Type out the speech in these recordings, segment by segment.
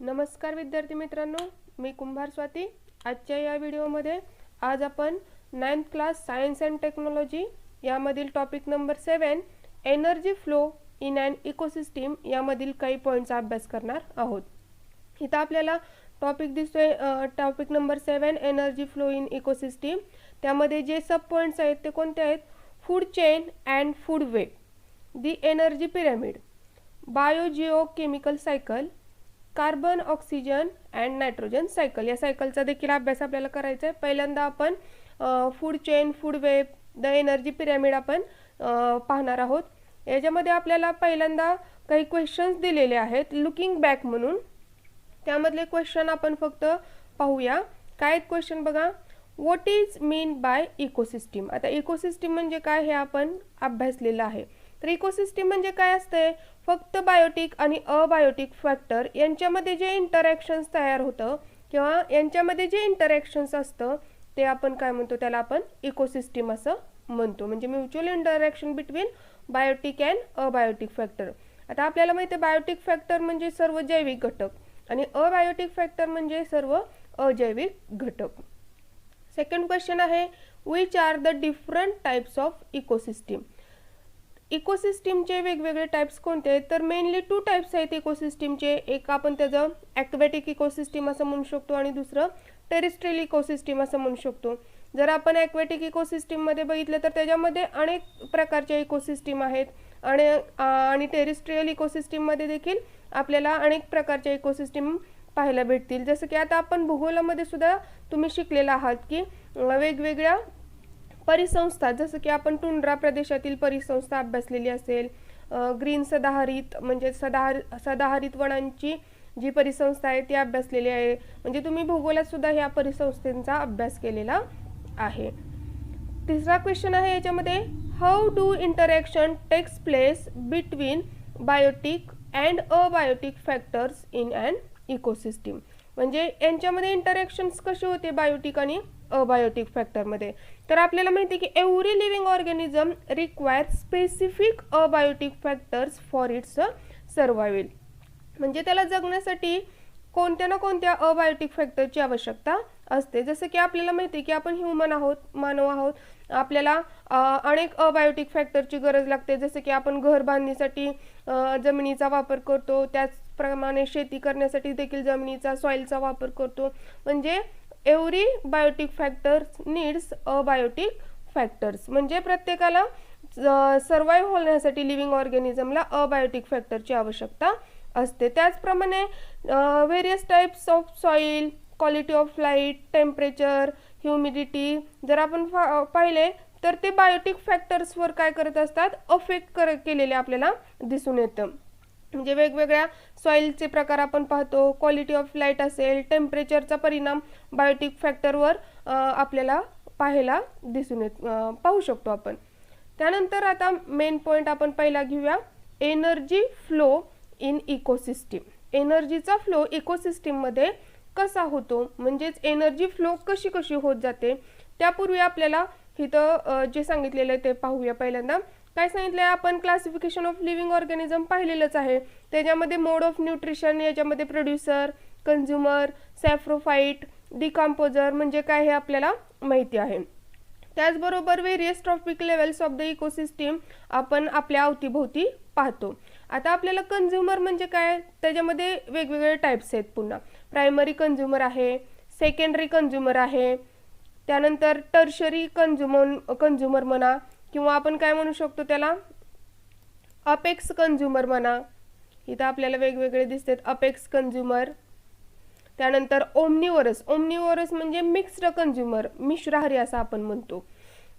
नमस्कार विद्यार्थी मित्रांनो, मी कुंभार स्वाती। आजच्या या व्हिडिओमध्ये आज आपण 9th class science and technology यामधील topic number 7 energy flow in an ecosystem यामधील काही पॉइंट्सचा अभ्यास करणार आहोत। इथं आपल्याला टॉपिक दिसतोय, topic number 7 energy flow in ecosystem. त्यामध्ये जे सब पॉइंट्स आहेत ते कोणते आहेत? Food chain and food web, the energy pyramid, biogeochemical cycle, carbon oxygen and nitrogen cycle. या सायकलचा देखील अभ्यास आपल्याला करायचा आहे। पहिल्यांदा आपण food chain, food web, the energy pyramid आपण पाहणार आहोत। याच्यामध्ये आपल्याला पहिल्यांदा काही क्वेश्चन्स दिलेले आहेत लुकिंग बॅक म्हणून। त्यामधले क्वेश्चन आपण फक्त पाहूया। काय क्वेश्चन बघा, what is mean by ecosystem. आता इकोसिस्टीम म्हणजे काय हे आपण अभ्यासलेलं आहे। तर इकोसिस्टीम म्हणजे काय असते? फक्त बायोटिक आणि अबायोटिक फॅक्टर यांच्यामध्ये जे इंटरॅक्शन्स तयार होतं किंवा यांच्यामध्ये जे इंटरॅक्शन्स असतं ते आपण काय म्हणतो? त्याला आपण इकोसिस्टीम असं म्हणतो। म्हणजे mutual interaction between biotic and abiotic factor. आता आपल्याला माहिती आहे बायोटिक फॅक्टर म्हणजे सर्व जैविक घटक आणि अबायोटिक फॅक्टर म्हणजे सर्व अजैविक घटक। सेकंड क्वेश्चन आहे, which are the different types of ecosystem. इकोसिस्टीमचे वेगवेगळे टाइप्स कोणते आहेत? तर मेनली 2 टाइप्स आहेत इकोसिस्टीमचे। एक आपण त्याचं ॲक्वेटिक इकोसिस्टीम असं म्हणू शकतो आणि दुसरं टेरेस्ट्रियल इकोसिस्टीम असं म्हणू शकतो। जर आपण ॲक्वेटिक इकोसिस्टीममध्ये बघितलं तर त्याच्यामध्ये अनेक प्रकारचे इकोसिस्टीम आहेत आणि टेरेस्ट्रियल इकोसिस्टीममध्ये देखील आपल्याला अनेक प्रकारचे इकोसिस्टीम पाहायला भेटतील। जसं की आता आपण भूगोलामध्ये सुद्धा तुम्ही शिकलेला आहात की वेगवेगळ्या परिसंस्था, जसं की आपण टुंड्रा प्रदेशातील परिसंस्था अभ्यासलेली असेल, ग्रीन सदाहरित म्हणजे सदाहरित वनांची जी परिसंस्था आहे ती अभ्यासलेली आहे। म्हणजे तुम्ही भूगोलात सुद्धा ह्या परिसंस्थेचा अभ्यास केलेला आहे। तिसरा क्वेश्चन आहे याच्यामध्ये, how do interaction takes place between biotic and abiotic factors in an ecosystem. म्हणजे यांच्यामध्ये इंटरॅक्शन्स कशी होते बायोटिक आणि अबायोटिक फॅक्टरमध्ये? तर आपल्याला माहिती आहे की every living organism require specific abiotic factors for its survival. म्हणजे त्याला जगण्यासाठी कोणत्या ना कोणत्या अबायोटिक फॅक्टरची आवश्यकता असते। जसं की आपल्याला माहिती आहे की आपण ह्युमन आहोत, मानव आहोत, आपल्याला अनेक अबायोटिक फॅक्टरची गरज लागते। जसं की आपण घर बांधणीसाठी जमिनीचा वापर करतो, त्याचप्रमाणे शेती करण्यासाठी देखील जमिनीचा सॉइलचा वापर करतो। म्हणजे every biotic factors needs abiotic factors. म्हणजे प्रत्येकाला सर्वाइव्ह होण्यासाठी लिव्हिंग ऑर्गॅनिझमला अबायोटिक फॅक्टरची आवश्यकता असते। त्याचप्रमाणे various types of soil, quality of light, temperature, humidity जर आपण पाहिले तर ते बायोटिक फॅक्टर्सवर काय करत असतात? अफेक्ट केलेले आपल्याला दिसून येतं। म्हणजे वेगवेगळ्या सॉइलचे प्रकार आपण पाहतो, क्वालिटी ऑफ लाईट असेल, टेम्परेचरचा परिणाम बायोटिक फॅक्टरवर आपल्याला पाहू शकतो आपण। त्यानंतर आता मेन पॉइंट आपण पहिला घेऊया, एनर्जी फ्लो इन इकोसिस्टीम। एनर्जीचा फ्लो इकोसिस्टीममध्ये कसा होतो, म्हणजेच एनर्जी फ्लो कशी होत जाते। त्यापूर्वी आपल्याला इथं जे सांगितलेलं आहे ते पाहूया। पहिल्यांदा काय सांगितलंय आपण? क्लासिफिकेशन ऑफ लिव्हिंग ऑर्गॅनिझम पाहिलेलंच आहे। त्याच्यामध्ये मोड ऑफ न्यूट्रिशन, याच्यामध्ये प्रोड्युसर, कंझ्युमर, सॅफ्रोफाइट, डिकम्पोजर म्हणजे काय हे आपल्याला माहिती आहे। त्याचबरोबर various trophic levels of the ecosystem आपण आपल्या अवतीभोवती पाहतो। आता आपल्याला कंझ्युमर म्हणजे काय? त्याच्यामध्ये वेगवेगळे टाइप्स आहेत। पुन्हा प्रायमरी कंझ्युमर आहे, सेकंडरी कंझ्युमर आहे, त्यानंतर टर्शरी कंझ्युमर म्हणा, किंवा आपण काय म्हणू शकतो त्याला अपेक्स कंझ्युमर म्हणा। इथं आपल्याला वेगवेगळे दिसतात अपेक्स कंझ्युमर। त्यानंतर ओमनिवरस म्हणजे मिक्स्ड कंझ्युमर, मिश्राहारी असं आपण म्हणतो।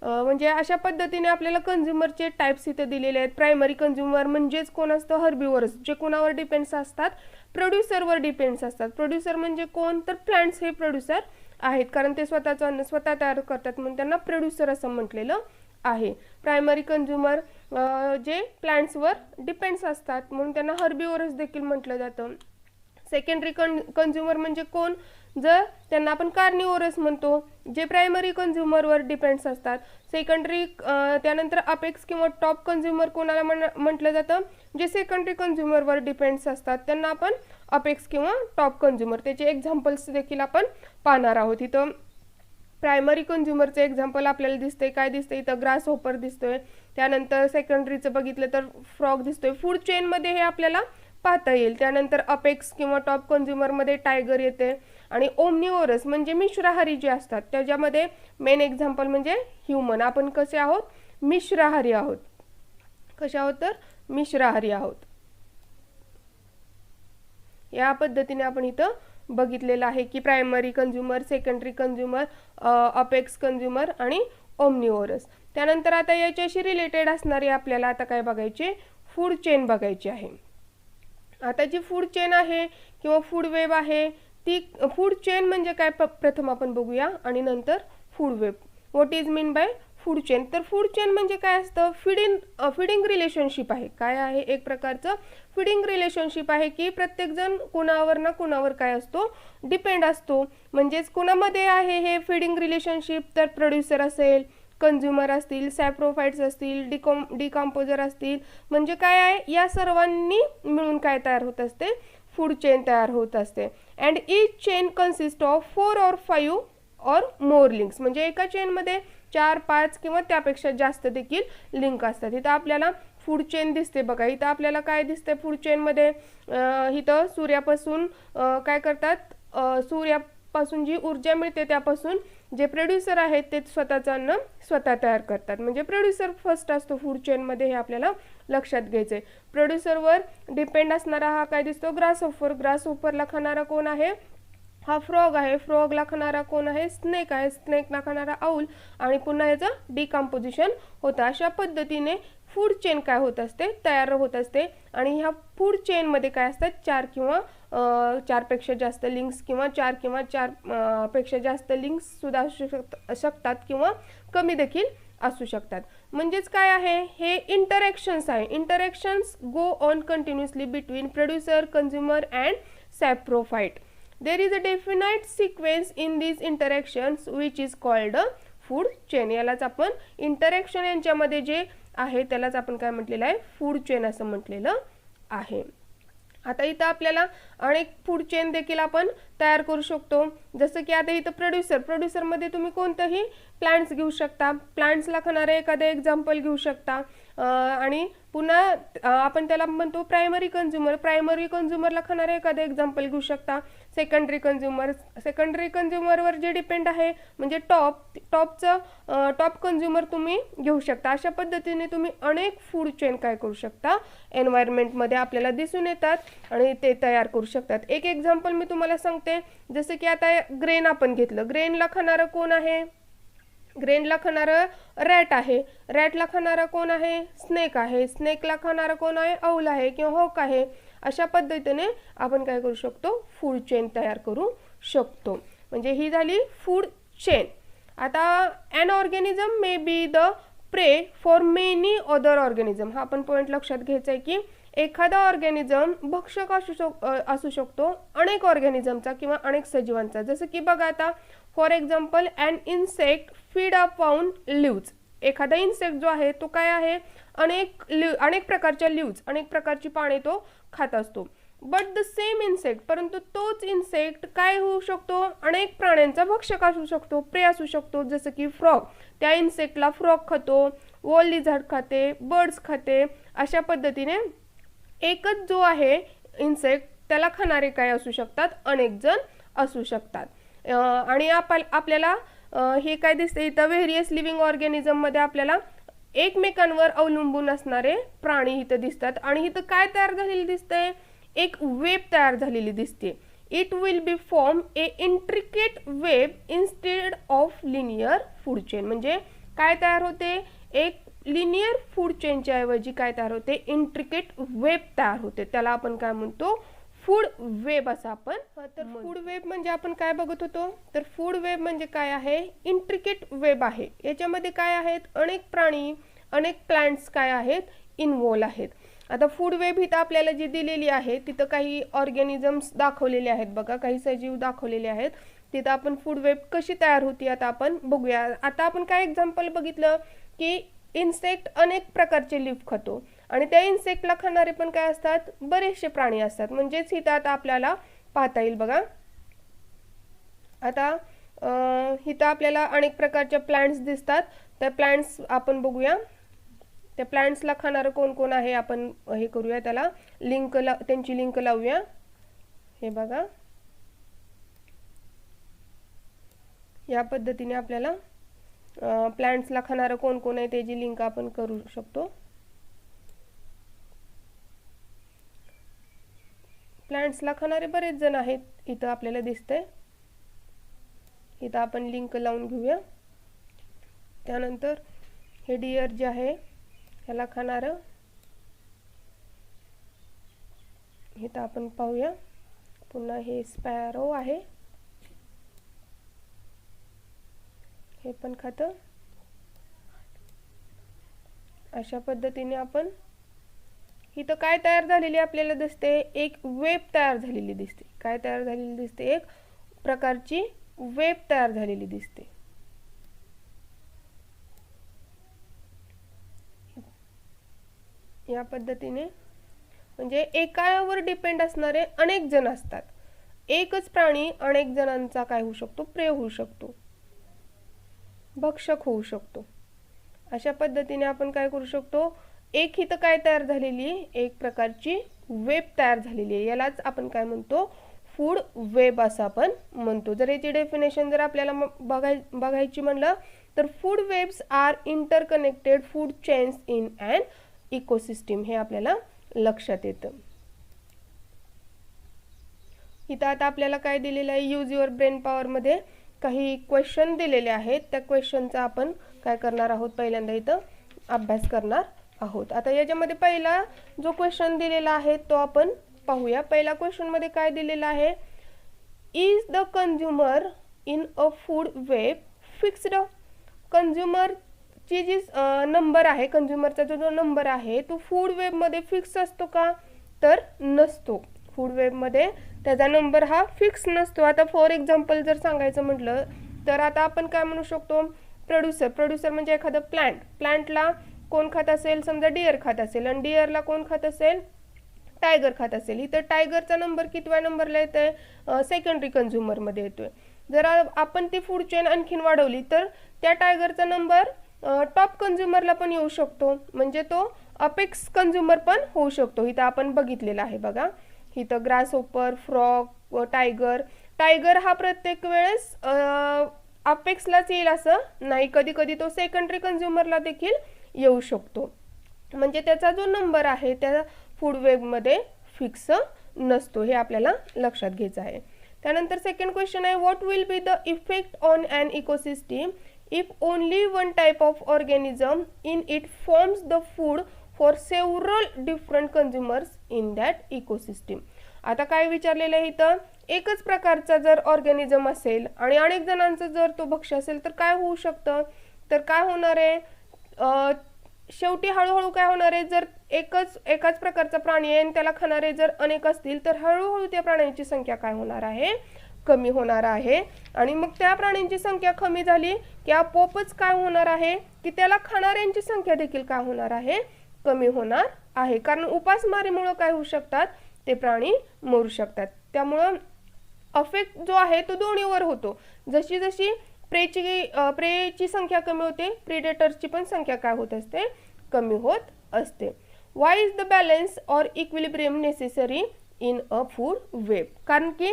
म्हणजे अशा पद्धतीने आपल्याला कंझ्युमरचे टाइप्स इथे दिलेले आहेत। प्रायमरी कंझ्युमर म्हणजेच कोण असतं? हर्बिवरस, जे कोणावर डिपेंड्स असतात? प्रोड्युसरवर डिपेंड्स असतात। प्रोड्युसर म्हणजे कोण? तर प्लांट्स हे प्रोड्युसर आहेत, कारण ते स्वतःचं अन्न स्वतः तयार करतात म्हणून त्यांना प्रोड्युसर असं म्हटलेलं आहे। प्रायमरी कंझ्युमर जे प्लांट्सवर डिपेंड्स असतात म्हणून त्यांना हर्बिवरस देखील म्हटलं जातं। सेकंडरी कंझ्युमर म्हणजे कोण, जर त्यांना आपण कार्निवोरस म्हणतो, जे प्रायमरी कंझ्युमरवर डिपेंड्स असतात. सेकंडरी त्यानंतर अपेक्स किंवा टॉप कंझ्युमर कोणाला म्हटलं जातं, जे सेकंडरी कंझ्युमरवर डिपेंड्स असतात त्यांना आपण अपेक्स किंवा टॉप कंझ्युमर. त्याचे एक्झाम्पल्स देखील आपण पाहणार आहोत. इथं प्रायमरी कंझ्युमरचं एक्झाम्पल आपल्याला दिसतंय, काय दिसतंय इथं, ग्रास होपर दिसतोय. त्यानंतर सेकंडरीचं बघितलं तर फ्रॉग दिसतोय. फूड चेनमध्ये हे आपल्याला पाहता येईल. त्यानंतर अपेक्स किंवा टॉप कंझ्युमरमध्ये टायगर येते. आणि ओमनिवोरस म्हणजे मिश्राहारी जे असतात त्याच्यामध्ये मेन एक्झाम्पल म्हणजे ह्युमन. आपण कसे आहोत, मिश्राहारी आहोत. कसे आहोत तर मिश्राहारी आहोत. या पद्धतीने आपण इथं बघितलेलं आहे की primary consumer, secondary consumer, apex consumer आणि ओमनिवोरस. त्यानंतर आता याच्याशी रिलेटेड असणारी आपल्याला आता काय बघायचे, फूड चेन बघायची आहे. आता जी फूड चेन आहे किंवा फूड वेब आहे, ती फूड चेन म्हणजे काय प्रथम आपण बघूया आणि नंतर food web. What is mean by food chain. तर फूड चेन म्हणजे काय असतं, फिडिंग रिलेशनशिप आहे. काय आहे, एक प्रकारचं फिडिंग रिलेशनशिप आहे की प्रत्येकजण कुणावर ना कुणावर काय असतो, डिपेंड असतो. म्हणजेच कुणामध्ये आहे हे फिडिंग रिलेशनशिप, तर प्रोड्युसर असेल, कंझ्युमर असतील, सॅप्रोफाइट्स असतील, डिकॉम्पोजर असतील. म्हणजे काय आहे, या सर्वांनी मिळून काय तयार होत असते, फूड चेन तयार होत असते. And each chain consist of 4 or 5 or more links. म्हणजे एका चेनमध्ये 4, 5 किंवा त्यापेक्षा जास्त देखील लिंक असतात. इथं आपल्याला फूड चेन दिसते बघा. इथं आपल्याला काय दिसते फूड चेनमध्ये, इथं सूर्यापासून काय करतात, सूर्यापासून जी ऊर्जा मिळते त्यापासून जे प्रोड्युसर आहेत ते स्वतःचं अन्न स्वतः तयार करतात. म्हणजे प्रोड्युसर फर्स्ट असतो फूड चेनमध्ये, हे आपल्याला लक्षात घ्यायचंय. प्रोड्युसरवर डिपेंड असणारा हा काय दिसतो, ग्रासहोपर. ग्रासहोपरला खाणारा कोण आहे, हा फ्रॉग आहे. फ्रॉगला खाणारा कोण आहे, स्नेक आहे. स्नेकला खाणारा आऊल. आणि पुन्हा याचं डिकम्पोजिशन होतं. अशा पद्धतीने फूड चेन काय होत असते, तयार होत असते. आणि ह्या फूड चेनमध्ये काय असतात, 4 किंवा 4 पेक्षा जास्त लिंक्स किंवा 4 किंवा 4 पेक्षा जास्त लिंक्स सुद्धा असू शकतात किंवा कमी देखील असू शकतात. म्हणजेच काय आहे, हे इंटरॅक्शन्स आहे. Interactions go on continuously between producer, consumer and saprophyte. There is a definite sequence in these interactions which is called a food chain. यालाच आपण इंटरॅक्शन यांच्यामध्ये जे आहे त्यालाच आपण काय म्हटलेलं आहे, फूड चेन असं म्हटलेलं आहे. आता इथं आपल्याला अनेक फूड चेन देखील आपण तयार करू शकतो. जसं की आता इथं प्रोड्युसरमध्ये तुम्ही कोणतंही प्लांट्स घेऊ शकता. प्लांट्सला खाणारे एखादं एक्झाम्पल घेऊ शकता. आणि पुन्हा आपण त्याला म्हणतो प्रायमरी कंझ्युमरला खाणारे एखादं एक्झाम्पल घेऊ शकता. सेकंडरी कंझ्युमरवर जे डिपेंड आहे म्हणजे टॉप कंझ्युमर तुम्ही घेऊ शकता. अशा पद्धतीने तुम्ही अनेक फूड चेन काय करू शकता, एन्व्हायरमेंटमध्ये आपल्याला दिसून येतात आणि ते तयार करू शकतात. एक एक्झाम्पल मी तुम्हाला सांगते. जसं की आता ग्रेन आपण घेतलं. ग्रेनला खाणारं कोण आहे, ग्रेनला खाणारं रॅट आहे. रॅटला खाणारा कोण आहे, स्नेक आहे. स्नेकला खाणारा कोण आहे, आऊल आहे किंवा हॉक आहे. अशा पद्धतीने आपण काय करू शकतो, फूड चेन तयार करू शकतो. म्हणजे ही झाली फूड चेन. आता an organism may be the prey for many other organism. हा आपण पॉईंट लक्षात घ्यायचा आहे की एखादा ऑर्गॅनिझम भक्षक असू शकतो अनेक ऑर्गॅनिझमचा किंवा अनेक सजीवांचा. जसं की बघा आता for example an insect feed upon leaves. एखादा इन्सेक्ट जो आहे तो काय आहे, अनेक प्रकारच्या लिव्ज, अनेक प्रकारची पाने तो खात असतो. बट द सेम इन्सेक्ट, परंतु तोच इन्सेक्ट काय होऊ शकतो, अनेक प्राण्यांचा भक्षक असू शकतो, प्रे असू शकतो. जसं की फ्रॉग, त्या इन्सेक्टला फ्रॉग खातो, वॉल लिझार्ड खाते, बर्ड्स खाते. अशा पद्धतीने एकच जो आहे इन्सेक्ट त्याला खाणारे काय असू शकतात, अनेक जण असू शकतात. आणि आपल्याला हे काय दिसते इथं, व्हेरियस लिव्हिंग ऑर्गॅनिझममध्ये आपल्याला एकमेकांवर अवलंबून असणारे प्राणी इथं दिसतात. आणि इथं काय तयार झालेली दिसते, एक वेब तयार झालेली दिसते. It will be form A intricate web instead of linear food chain. म्हणजे काय तयार होते, एक लिनियर फूड चेनच्या ऐवजी काय तयार होते, इंट्रिकेट वेब तयार होते. त्याला आपण काय म्हणतो, फूड वेब असं आपण. तर फूड वेब म्हणजे आपण काय बघत होतो, तर फूड वेब म्हणजे काय आहे, इंट्रिकेट वेब आहे. याच्यामध्ये काय आहेत, अनेक प्राणी, अनेक प्लांट्स काय आहेत, इन्व्हॉल्व आहेत. आता फूड वेब इथं आपल्याला जी दिलेली आहे तिथं काही ऑर्गॅनिझम्स दाखवलेले आहेत बघा, काही सजीव दाखवलेले आहेत. तिथं आपण फूड वेब कशी तयार होती आता आपण बघूया. आता आपण काय एक्झाम्पल बघितलं की इन्सेक्ट अनेक प्रकारचे लीफ खातो आणि त्या इन्सेक्टला खाणारे पण काय असतात, बरेचसे प्राणी असतात. म्हणजेच इथं आता आपल्याला पाहता येईल बघा. आता इथं आपल्याला अनेक प्रकारच्या प्लांट्स दिसतात. त्या प्लांट्स आपण बघूया. त्या प्लांट्सला खाणारं कोण कोण आहे आपण हे करूया, त्याला त्यांची लिंक लावूया. हे बघा, या पद्धतीने आपल्याला प्लांट्सला खाणारं कोण कोण आहे त्याची लिंक आपण करू शकतो. प्लांट्सला खाणारे बरेच जण आहेत इथं आपल्याला दिसतंय. इथं आपण लिंक लावून घेऊया. त्यानंतर हे डिअर जे आहे ह्याला खाणारं इथं आपण पाहूया. पुन्हा हे स्पॅरो आहे, हे पण खातं. अशा पद्धतीने आपण इथं काय तयार झालेली आपल्याला दिसते, एक वेब तयार झालेली दिसते. काय तयार झालेली दिसते, एक प्रकारची वेब तयार झालेली दिसते. या पद्धतीने म्हणजे एकावर डिपेंड असणारे अनेक जण असतात. एकच प्राणी अनेक जणांचा काय होऊ शकतो, प्रिय होऊ शकतो, भक्षक होऊ शकतो. अशा पद्धतीने आपण काय करू शकतो, एक इथं काय तयार झालेली, एक प्रकारची वेब तयार झालेली आहे. यालाच आपण काय म्हणतो, फूड वेब असं आपण म्हणतो. जर याची डेफिनेशन जर आपल्याला बघायची म्हणलं तर food webs are interconnected food chains in an ecosystem, हे आपल्याला लक्षात येतं. इथं आता आपल्याला काय दिलेलं आहे, यूज युअर ब्रेन पॉवर मध्ये काही क्वेश्चन दिलेले आहेत. त्या क्वेश्चनचा आपण काय करणार आहोत, पहिल्यांदा इथं अभ्यास करणार आहोत. आता याच्यामध्ये पहिला जो क्वेश्चन दिलेला आहे तो आपण पाहूया. पहिला क्वेश्चन मध्ये काय दिलेलं आहे, is the consumer in a food web fixed. Consumer ची जी नंबर आहे, कंझ्युमरचा जो नंबर आहे तो फूड वेब मध्ये फिक्स असतो का, तर नसतो. फूड वेब मध्ये त्याचा नंबर हा फिक्स नसतो. आता फॉर एक्झाम्पल जर सांगायचं म्हटलं तर आता आपण काय म्हणू शकतो, प्रोड्युसर म्हणजे एखादं प्लांटला कोण खात असेल, समजा डिअर खात असेल आणि डिअरला कोण खात असेल, टायगर खात असेल. इथं टायगरचा नंबर कितव्या नंबरला येतोय, सेकंडरी कंझ्युमर मध्ये येतोय. जर आपण ती फूड चेन आणखीन वाढवली तर त्या टायगरचा नंबर टॉप कंझ्युमरला पण येऊ शकतो, म्हणजे तो अपेक्स कंझ्युमर पण होऊ शकतो. इथं आपण बघितलेला आहे बघा. इथं ग्रास होपर, फ्रॉग, टायगर हा प्रत्येक वेळेस अपेक्सलाच येईल असं नाही, कधी कधी तो सेकंडरी कंझ्युमरला देखील येऊ शकतो. म्हणजे त्याचा जो नंबर आहे त्या फूड वेब मध्ये फिक्स नसतो, हे आपल्याला लक्षात घ्यायचं आहे. त्यानंतर सेकंड क्वेश्चन आहे, what will be the effect on an ecosystem if only one type of organism in it forms the food for several different consumers in that ecosystem. आता काय विचारलेलं आहे इथं, एकच प्रकारचा जर ऑर्गॅनिझम असेल आणि अनेक जणांचा जर तो भक्ष्य असेल तर काय होऊ शकतं, तर काय होणार आहे, शेवटी हळूहळू काय होणार आहे, जर एकाच प्रकारचा प्राणी आहे आणि त्याला खाणारे जर अनेक असतील तर हळूहळू त्या प्राण्यांची संख्या काय होणार आहे, कमी होणार आहे. आणि मग त्या प्राण्यांची संख्या कमी झाली की आपोआपच काय होणार आहे की त्याला खाणाऱ्यांची संख्या देखील काय होणार आहे, कमी होणार आहे. कारण उपासमारीमुळे काय होऊ शकतात, ते प्राणी मरू शकतात. त्यामुळं अफेक्ट जो आहे तो दोन्हीवर होतो. जशी जशी प्रेची संख्या कमी होते, प्रिडेटर्सची पण संख्या काय होत असते, कमी होत असते. Y is the balance or equilibrium necessary in a food web. कारण की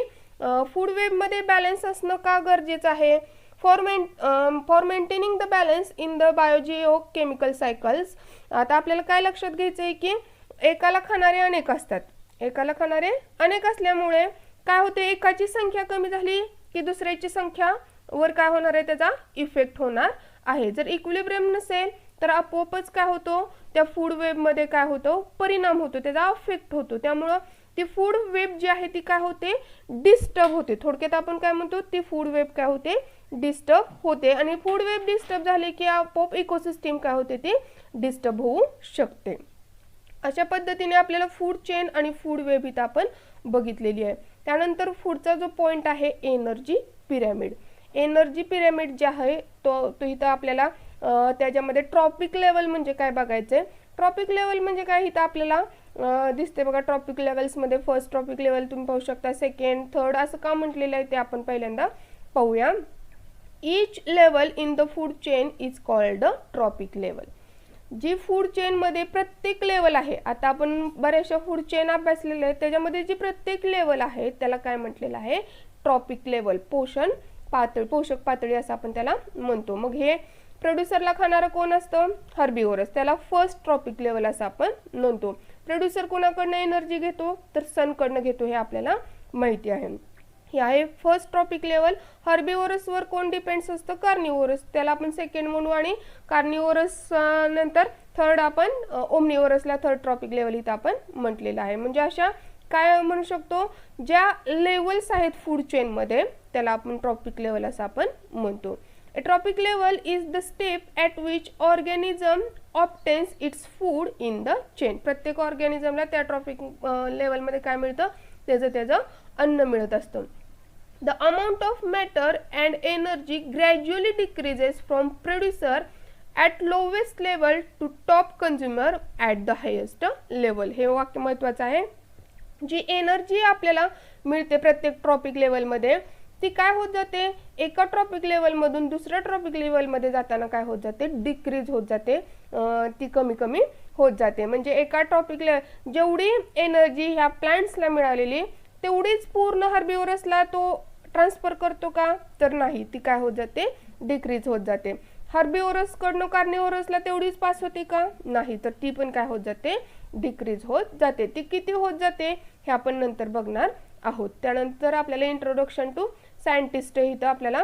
फूड वेब मध्ये बॅलन्स असणं का गरजेचं आहे, for maintaining the balance in the biogeo chemical cycles. आता आपल्याला काय लक्षात घ्यायचं आहे की एकाला खाणारे अनेक असतात, एकाला खाणारे अनेक असल्यामुळे काय होते, एकाची संख्या कमी झाली की दुसऱ्याची संख्या वर काय होणार आहे, त्याचा इफेक्ट होणार आहे. जर इक्विलिब्रियम नसेल तर आपोआपच काय होतो, त्या फूड वेब मध्ये काय होतो, परिणाम होतो, त्याचा इफेक्ट होतो. त्यामुळं ती फूड वेब जी आहे ती काय होते, डिस्टर्ब होते. थोडक्यात आपण काय म्हणतो, ती फूड वेब काय होते, डिस्टर्ब होते. आणि फूड वेब डिस्टर्ब झाली की आपोआप इकोसिस्टम काय होते, ती डिस्टर्ब होऊ शकते. अशा पद्धतीने आपल्याला फूड चेन आणि फूड वेब इथं आपण बघितलेली आहे. त्यानंतर पुढचा जो पॉइंट आहे एनर्जी पिरॅमिड. एनर्जी पिरॅमिड जे आहे तो इथं आपल्याला त्याच्यामध्ये ट्रॉपिक लेवल म्हणजे काय बघायचंय. ट्रॉपिक लेवल म्हणजे काय इथं आपल्याला दिसते बघा. ट्रॉपिक लेवल्समध्ये फर्स्ट ट्रॉपिक लेवल तुम्ही पाहू शकता, सेकंड, थर्ड असं का म्हटलेलं आहे ते आपण पहिल्यांदा पाहूया. Each level in the food chain is called trophic level. जी फूड चेन मध्ये प्रत्येक लेवल आहे, आता आपण बऱ्याचशा फूड चेन अभ्यासलेले आहेत, त्याच्यामध्ये जी प्रत्येक लेवल आहे त्याला काय म्हटलेलं आहे, ट्रॉपिक लेवल. पोषक पातळी असं आपण त्याला म्हणतो. मग हे प्रोड्युसरला खाणारं कोण असतं, हर्बिव्हरस, त्याला फर्स्ट ट्रॉपिक लेवल असं आपण म्हणतो. प्रोड्युसर कोणाकडनं एनर्जी घेतो, तर सनकडनं घेतो, हे आपल्याला माहिती आहे. हे आहे फर्स्ट ट्रॉपिक लेवल. हर्बिव्हरसवर कोण डिपेंड्स असतं, कार्निव्होरस, त्याला आपण सेकंड म्हणू. आणि कार्निव्होरस नंतर थर्ड आपण ओमनिव्होरसला थर्ड ट्रॉपिक लेवल इथं आपण म्हटलेलं आहे. म्हणजे अशा काय म्हणू शकतो, ज्या लेवल्स आहेत फूड चेनमध्ये त्याला आपण ट्रॉपिक लेवल असं आपण म्हणतो. A tropic level is the step at which organism obtains its food in the chain. प्रत्येक ऑर्गॅनिझमला त्या ट्रॉपिक लेवलमध्ये काय मिळतं, त्याचं अन्न मिळत असतं. The amount of matter and energy gradually decreases from producer at lowest level to top consumer at the highest level. हे वाक्य महत्त्वाचं आहे. जी एनर्जी आपल्याला मिळते प्रत्येक ट्रॉपिक लेवलमध्ये ती काय होत जाते, एका ट्रॉपिक लेवलमधून दुसऱ्या ट्रॉपिक लेवलमध्ये जाताना काय होत जाते, डिक्रीज होत जाते, ती कमी कमी होत जाते. म्हणजे एका ट्रॉपिक लेवल जेवढी एनर्जी ह्या प्लांट्सला मिळालेली तेवढीच पूर्ण हर्बिव्हरसला तो ट्रान्सफर करतो का, तर नाही, ती काय होत जाते, डिक्रीज होत जाते. हर्बिव्हरसकडनं कार्निव्होरसला तेवढीच पास होते का, नाही, तर ती पण काय होत जाते, डिक्रीज होत जाते. ती किती होत जाते हे आपण नंतर बघणार आहोत. त्यानंतर आपल्याला इंट्रोडक्शन टू सायंटिस्ट इथं आपल्याला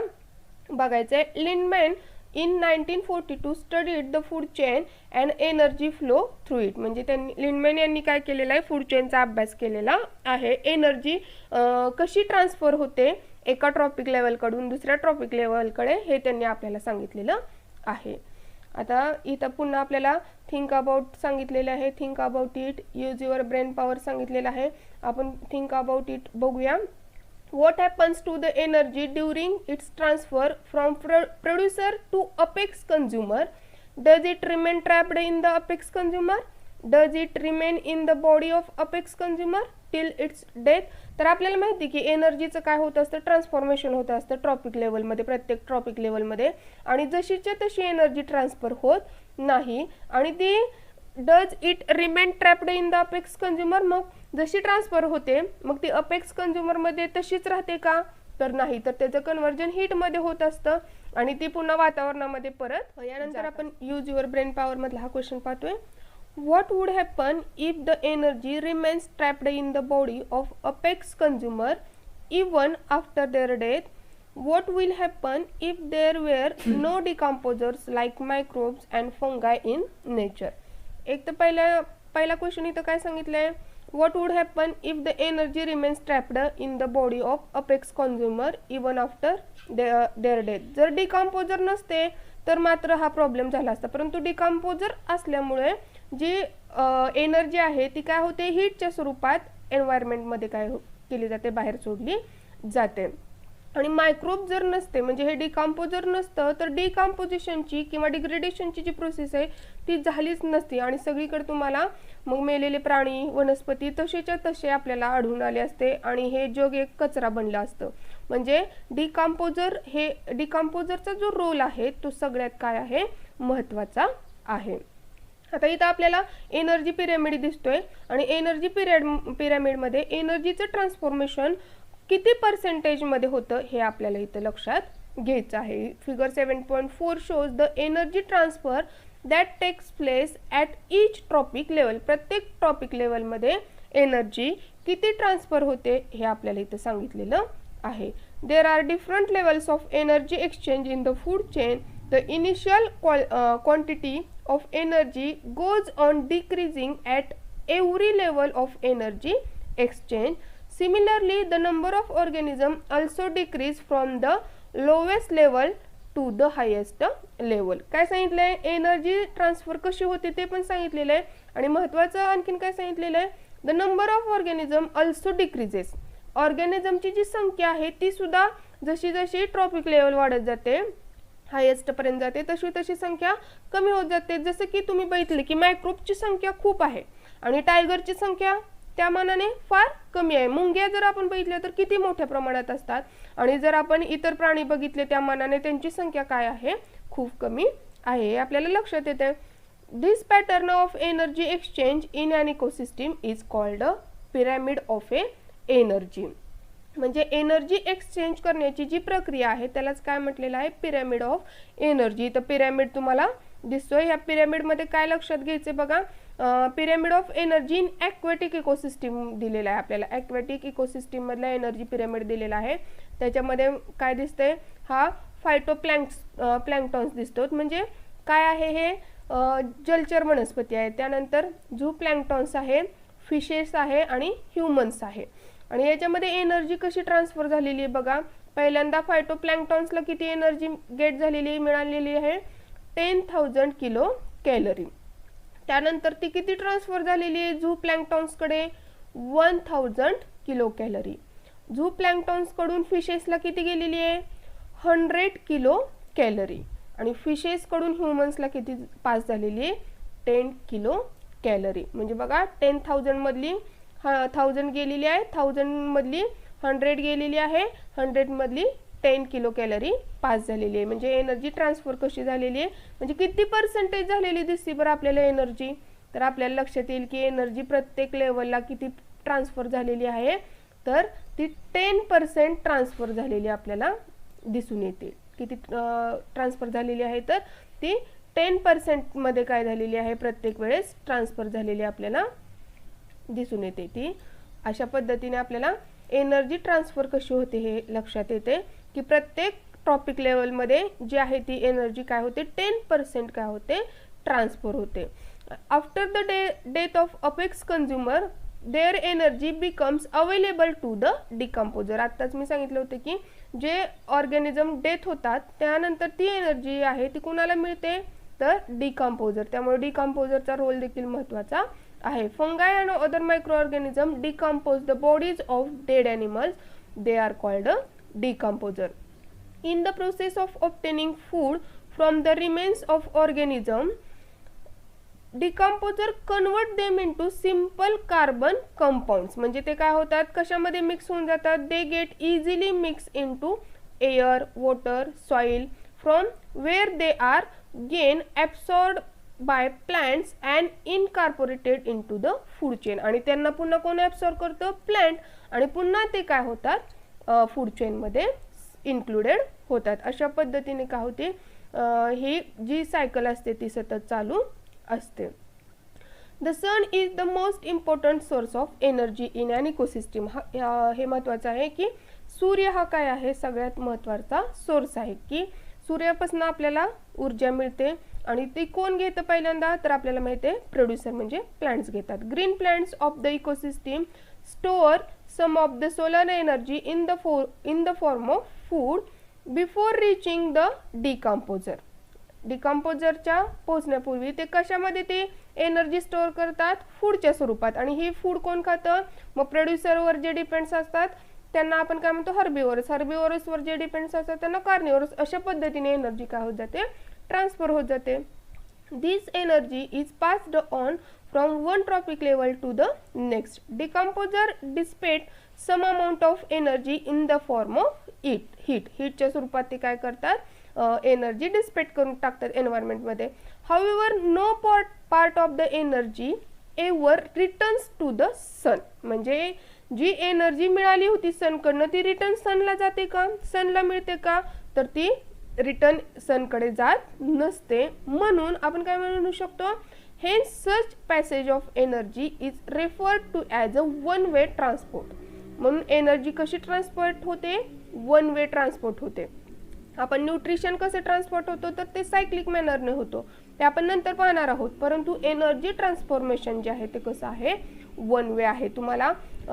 बघायचं आहे. Lindeman in 1942 studied the food chain and energy flow through it. म्हणजे त्यांनी लिंडमॅन यांनी काय केलेला आहे, फूड चेनचा अभ्यास केलेला आहे. एनर्जी कशी ट्रान्सफर होते एका ट्रॉपिक लेवलकडून दुसऱ्या ट्रॉपिक लेवलकडे हे त्यांनी आपल्याला सांगितलेलं आहे. आता इथं पुन्हा आपल्याला थिंक अबाउट सांगितलेलं आहे. Think about it, use your brain power सांगितलेलं आहे. आपण थिंक अबाउट इट बघूया. What happens to the energy during its transfer from producer to apex consumer? Does it remain trapped in the apex consumer? Does it remain in the body of apex consumer till its death? तर आपल्याला माहिती की एनर्जीचं काय होत असतं, transformation होत असतं tropic लेवलमध्ये, प्रत्येक ट्रॉपिक लेवलमध्ये. आणि जशीच्या तशी एनर्जी ट्रान्सफर होत नाही. आणि ती does it remain trapped in the apex consumer, मग जशी ट्रान्सफर होते मग ती अपेक्स कंझ्युमरमध्ये तशीच राहते का, तर नाही, तर त्याचं कन्व्हर्जन हीटमध्ये होत असतं आणि ती पुन्हा वातावरणामध्ये परत. यानंतर आपण यूज युअर ब्रेन पॉवर मधला हा क्वेश्चन पाहतोय. What would happen if the energy remains trapped in the body of apex consumer even after their death? What will happen if there were no decomposers like microbes and fungi in nature? एक तर पहिला question इथं काय सांगितलंय, what would happen if the energy remains trapped in the body of apex consumer even after their death. जर decomposer नसते तर मात्र हा प्रॉब्लेम झाला असता, परंतु डिकम्पोजर असल्यामुळे जी एनर्जी आहे ती काय होते, हीटच्या स्वरूपात एन्व्हायरमेंटमध्ये काय केली जाते, बाहेर सोडली जाते. आणि मायक्रोब जर नसते म्हणजे हे डिकम्पोजर नसतं तर डिकम्पोजिशनची किंवा डिग्रेडेशनची जी प्रोसेस आहे ती झालीच नसती आणि सगळीकडे तुम्हाला मग मेलेले प्राणी वनस्पती तसेच्या तसे आपल्याला आढळून आले असते आणि हे जग एक कचरा बनलं असतं. म्हणजे डिकम्पोजरचा जो रोल आहे तो सगळ्यात काय आहे, महत्त्वाचा आहे. आता इथं आपल्याला एनर्जी पिरॅमिड दिसतोय आणि एनर्जी पिरॅमिडमध्ये एनर्जीचं ट्रान्सफॉर्मेशन किती पर्सेंटेज मध्ये होतं हे आपल्याला इथं लक्षात घ्यायचं आहे. Figure 7.4 shows the energy transfer that takes place at each trophic level. प्रत्येक ट्रॉपिक लेवलमध्ये एनर्जी किती ट्रान्सफर होते हे आपल्याला इथं सांगितलेलं आहे. There are different levels of energy exchange in the food chain. The initial quantity of energy goes on decreasing at every level of energy exchange. Similarly, the number of organisms also decrease from the lowest level to the highest level. काय सांगितलंय, energy transfer कशी होते ते पण सांगितलेलं आहे. आणि महत्त्वाचं आणखीन काय सांगितलेलं आहे, the number of organism also decreases. ऑर्गॅनिझमची जी संख्या आहे ती सुद्धा जशी जशी ट्रॉपिक लेवल वाढत जाते, हायेस्ट पर्यंत जाते, तशी तशी संख्या कमी होत जाते. जसं की तुम्ही बघितलं की मायक्रोबची संख्या खूप आहे आणि टायगरची संख्या त्या मानाने फार कमी आहे. मुंग्या जर आपण बघितल्या तर किती मोठ्या प्रमाणात असतात, आणि जर आपण इतर प्राणी बघितले त्या मानाने त्यांची संख्या काय आहे, खूप कमी आहे, हे आपल्याला लक्षात येते. This pattern of energy exchange in an ecosystem is called a pyramid of a energy. म्हणजे एनर्जी एक्सचेंज करण्याची जी प्रक्रिया आहे त्यालाच काय म्हटलेलं आहे, पिरॅमिड ऑफ एनर्जी. तर पिरॅमिड तुम्हाला दिसतोय. ह्या पिरॅमिडमध्ये काय लक्षात घ्यायचे बघा, pyramid of energy in aquatic ecosystem दिलेला आहे आपल्याला. ॲक्वॅटिक इकोसिस्टीम मधला एनर्जी पिरॅमिड दिलेला आहे. त्याच्यामध्ये काय दिसतंय, हा प्लॅन्क्टॉन्स दिसतो. म्हणजे काय आहे, हे जलचर वनस्पती आहे. त्यानंतर झू प्लॅन्क्टॉन्स आहे, फिशेस आहे आणि ह्युमन्स आहे. आणि याच्यामध्ये एनर्जी कशी ट्रान्सफर झालेली आहे बघा. पहिल्यांदा फायटोप्लॅन्क्टॉन्सला किती एनर्जी गेट झालेली मिळालेली आहे, 10,000 किलो कॅलरी. त्यानंतर ती किती ट्रान्सफर झालेली आहे झू प्लॅन्क्टॉन्सकडे, 1000 किलो कॅलरी. झू प्लॅन्क्टॉन्सकडून फिशेसला किती गेलेली आहे, 100 किलो कॅलरी. आणि फिशेसकडून ह्युमन्सला किती पास झालेली आहे, 10 किलो कॅलरी. म्हणजे बघा 10,000 मधली 1000 गेलेली आहे, 1000 मधली 100 गेलेली आहे, 100 मधली 10 किलो कॅलरी पास झालेली आहे. म्हणजे एनर्जी ट्रान्सफर कशी झालेली आहे, म्हणजे किती पर्सेंटेज झालेली दिसते बरं आपल्याला एनर्जी. तर आपल्याला लक्षात येईल की एनर्जी प्रत्येक लेवलला किती ट्रान्सफर झालेली आहे, तर ती 10% ट्रान्सफर झालेली आपल्याला दिसून येते. किती ट्रान्सफर झालेली आहे, तर ती 10% मध्ये काय झालेली आहे, प्रत्येक वेळेस ट्रान्सफर झालेली आपल्याला दिसून येते. ती अशा पद्धतीने आपल्याला एनर्जी ट्रान्सफर कशी होते हे लक्षात येते की प्रत्येक टॉपिक लेवलमध्ये जी आहे ती एनर्जी काय होते, 10% काय होते, ट्रान्सफर होते. After the death of apex consumer their energy becomes available to the decomposer. आत्ताच मी सांगितलं होतं की जे ऑर्गॅनिझम डेथ होतात त्यानंतर ती एनर्जी आहे ती कुणाला मिळते, तर डिकम्पोजर. त्यामुळे डिकम्पोजरचा रोल देखील महत्त्वाचा आहे. Fungi and other micro organism decompose the bodies of dead animals, they are called a decomposer. In the process of obtaining food from the remains of organism, decomposer convert them into simple carbon compounds. म्हणजे ते काय होतात, कशामध्ये mix होऊन जातात, they get easily mixed into air, water, soil, from where they are again absorbed by plants and incorporated into the food chain. आणि त्यांना पुन्हा कोण ऍब्सॉर्ब करतं, प्लांट, आणि पुन्हा ते काय होतात, फूड चेन मध्ये इन्क्लुडेड होतात. अशा पद्धतीने काय होते, ही जी सायकल असते ती सतत चालू असते. The sun is the most important source of energy in an ecosystem. हे महत्त्वाचं आहे की सूर्य हा काय आहे, सगळ्यात महत्त्वाचा सोर्स आहे. की सूर्यापासून आपल्याला ऊर्जा मिळते आणि ती कोण घेतं पहिल्यांदा, तर आपल्याला माहिती आहे प्रोड्युसर म्हणजे प्लांट्स घेतात. Green plants of the ecosystem store some of the solar energy in the form of food before reaching the decomposer. डिकम्पोजरच्या पोहोचण्यापूर्वी ते कशामध्ये ते एनर्जी स्टोअर करतात, फूडच्या स्वरूपात. आणि ही फूड कोण खातं, मग प्रोड्युसरवर जे डिपेंड्स असतात त्यांना आपण काय म्हणतो, हर्बिवोरस. हर्बिवोरसवर जे डिपेंड्स असतात त्यांना कार्निवोरस. अशा पद्धतीने एनर्जी काय होत जाते, ट्रान्सफर होत जाते. This energy is passed on from one tropic level to the next. Decomposer dissipate some amount of energy in the form of heat. च्या स्वरूपात ते काय करतात, एनर्जी डिसिपेट करून टाकतात एन्व्हायरमेंट मध्ये. However, no part of the energy ever returns to the sun. म्हणजे जी energy मिळाली होती सनकडनं ती रिटर्न सनला जाते का, सनला मिळते का, तर ती रिटर्न सनकडे जात नसते. म्हणून आपण काय म्हणू शकतो, hence such passage of energy is referred to as a one way transport. म्हणून एनर्जी कशी ट्रान्सपोर्ट होते, वन वे ट्रान्सपोर्ट होते. आपण न्यूट्रिशन कसे ट्रान्सपोर्ट होतो, तर ते सायक्लिक मॅनरने होतो, ते आपण नंतर पाहणार आहोत. परंतु एनर्जी ट्रान्सफॉर्मेशन जे आहे ते कसं आहे, वन वे आहे. तुम्हाला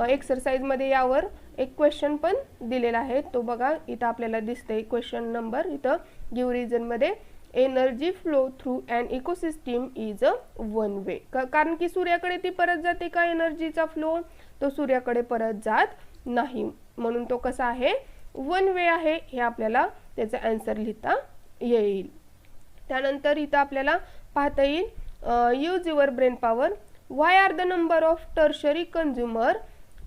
एक्सरसाइज मध्ये यावर एक क्वेश्चन पण दिलेला आहे, तो बघा इथं आपल्याला दिसतंय क्वेश्चन नंबर इथं गिव रिझन मध्ये energy flow through an ecosystem is a one way. कारण की सूर्याकडे ती परत जाते का एनर्जीचा फ्लो, तो सूर्याकडे परत जात नाही, म्हणून तो कसा आहे वन वे आहे. हे आपल्याला त्याचा आन्सर लिहिता येईल. त्यानंतर इथं आपल्याला पाहता येईल use your brain power. Why are the number of tertiary consumer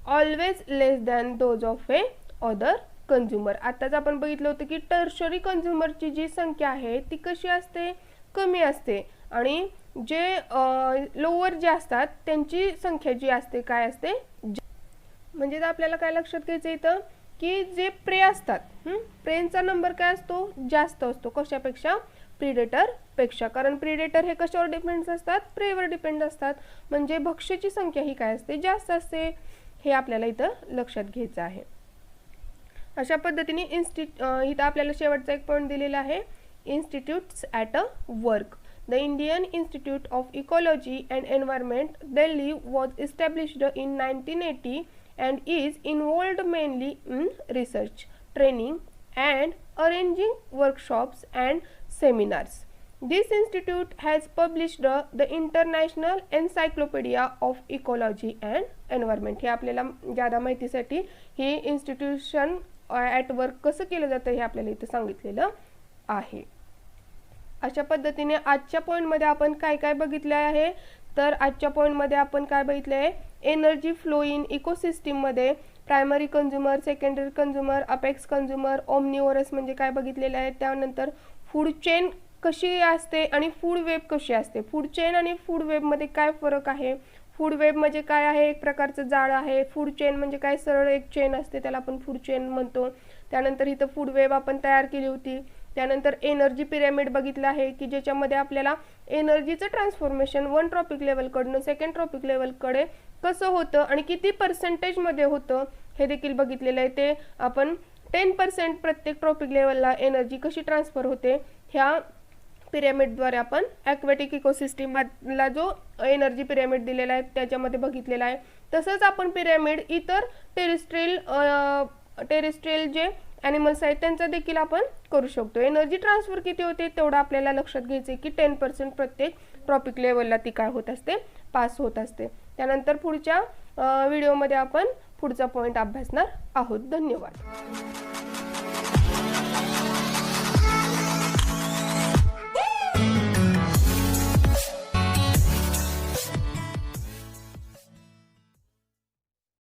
always less than those of a other consumer. आताच आपण बघितलं होतं की टर्शरी कंझ्युमरची जी संख्या आहे ती कशी असते, कमी असते, आणि जे लोअर जे असतात त्यांची संख्या जी असते काय असते, म्हणजे आपल्याला काय लक्षात घ्यायचं इथं की जे प्रे असतात प्रेंचा नंबर काय असतो, जास्त असतो. कशापेक्षा, प्रिडेटर पेक्षा. कारण प्रिडेटर हे कशावर डिपेंड असतात, प्रेवर डिपेंड असतात, म्हणजे भक्ष्याची संख्या ही काय असते, जास्त असते. हे आपल्याला इथं लक्षात घ्यायचं आहे. अशा पद्धतीने इथं आपल्याला शेवटचा एक पॉइंट दिलेला आहे, institutes at a work. The Indian Institute of Ecology and Environment, Delhi, was established in 1980 and is involved mainly in research, training, and arranging workshops and seminars. This institute has published the International Encyclopedia of Ecology and Environment. हे आपल्याला ज्यादा माहितीसाठी हे institution at work कसं केलं जातं हे आपल्याला इथं सांगितलेलं आहे. अशा पद्धतीने आजच्या पॉईंटमध्ये आपण काय काय बघितले आहे, तर आजच्या पॉईंटमध्ये आपण काय बघितले आहे, एनर्जी फ्लो इन इकोसिस्टीममध्ये primary consumer, secondary consumer, apex consumer, omnivorous म्हणजे काय बघितलेलं आहे. त्यानंतर फूड चेन कशी असते आणि फूड वेब कशी असते. फूड चेन आणि फूड वेबमध्ये काय फरक आहे. फूड वेब म्हणजे काय आहे, एक प्रकारचं जाळं आहे. फूड चेन म्हणजे काय, सरळ एक चेन असते, त्याला आपण फूड चेन म्हणतो. त्यानंतर इथं फूड वेब आपण तयार केली होती. त्यानंतर एनर्जी पिरॅमिड बघितलं आहे की ज्याच्यामध्ये आपल्याला एनर्जीचं ट्रान्सफॉर्मेशन वन ट्रॉपिक लेवलकडनं सेकंड ट्रॉपिक लेवलकडे कसं होतं आणि किती पर्सेंटेजमध्ये होतं हे देखील बघितलेलं आहे. ते आपण 10% प्रत्येक ट्रॉपिक लेवलला एनर्जी कशी ट्रान्सफर होते ह्या पिरॅमिडद्वारे आपण ॲक्वॅटिक इकोसिस्टीमला जो एनर्जी पिरॅमिड दिलेला आहे त्याच्यामध्ये बघितलेला आहे. तसंच आपण पिरॅमिड इतर टेरेस्ट्रियल जे ॲनिमल्स आहेत त्यांचा देखील आपण करू शकतो. एनर्जी ट्रान्सफर किती होते तेवढं आपल्याला लक्षात घ्यायचं की 10% प्रत्येक ट्रॉपिक लेवलला ती काय होत असते, पास होत असते. त्यानंतर पुढच्या व्हिडिओमध्ये आपण पुढचा पॉईंट अभ्यासणार आहोत. धन्यवाद.